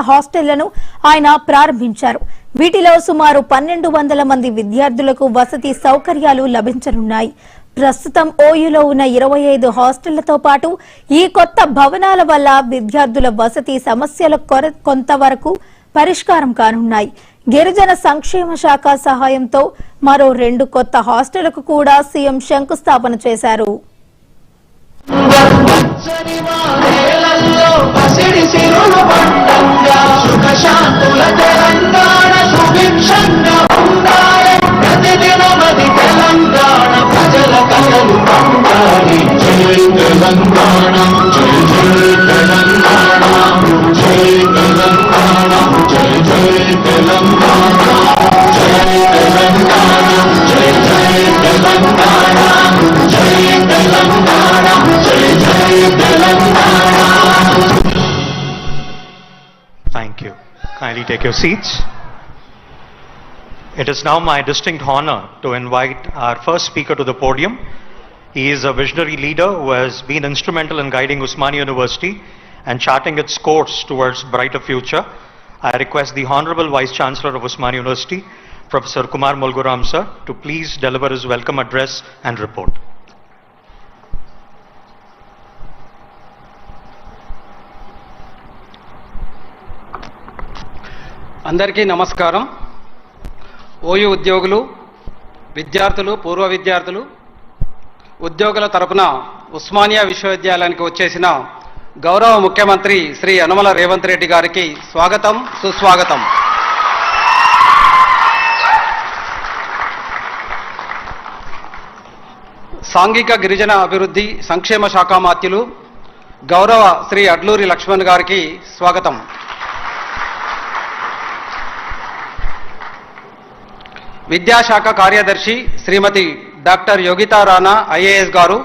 హాస్టళ్లను ఆయన ప్రారంభించారు. వీటిలో సుమారు 1200 మంది విద్యార్థులకు వసతి సౌకర్యాలు లభించనున్నాయి. ప్రస్తుతం ఓయూలో ఉన్న 25 హాస్టళ్లతో పాటు ఈ కొత్త భవనాల వల్ల విద్యార్థుల వసతి సమస్యల కొంతవరకు పరిష్కారం కానున్నాయి. గిరిజన సంక్షేమ శాఖ సహాయంతో మరో 2 కొత్త హాస్టళ్లకు కూడా సీఎం శంకుస్థాపన చేశారు. Thank you. Kindly take your seats. It is now my distinct honor to invite our first speaker to the podium. He is a visionary leader who has been instrumental in guiding Osmania University and charting its course towards brighter future. I request the Honorable Vice Chancellor of Osmania University, Professor Kumar Mulguram sir, to please deliver his welcome address and report. అందరికీ నమస్కారం. OU ఉద్యోగులు, విద్యార్థులు, పూర్వ విద్యార్థులు, ఉద్యోగుల తరపున ఉస్మానియా విశ్వవిద్యాలయానికి వచ్చేసిన గౌరవ ముఖ్యమంత్రి శ్రీ యనమల రేవంత్ రెడ్డి గారికి స్వాగతం, సుస్వాగతం. సాంఘిక గిరిజన అభివృద్ధి సంక్షేమ శాఖ మాత్యులు గౌరవ శ్రీ అడ్లూరి లక్ష్మణ్ గారికి స్వాగతం. విద్యాశాఖ కార్యదర్శి Srimati doctor Yogita Rana IAS garu,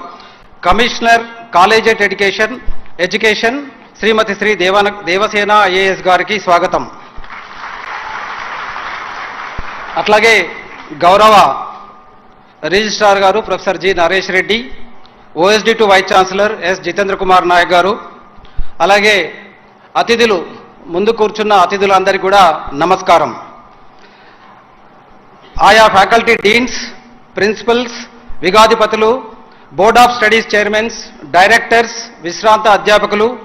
commissioner collegiate education Srimati Shri Devasena IAS గారికి స్వాగతం. అట్లాగే గౌరవ registrar garu professor G Naresh Reddy, OSD to vice chancellor S Jitendra Kumar Naik garu, అలాగే అతిథులు, ముందు కూర్చున్న అతిథులందరికీ కూడా నమస్కారం. ఆయా ఫ్యాకల్టీ డీన్స్, ప్రిన్సిపల్స్, విగాధిపతులు, board of studies chairmans, directors, విశ్రాంత అధ్యాపకులు,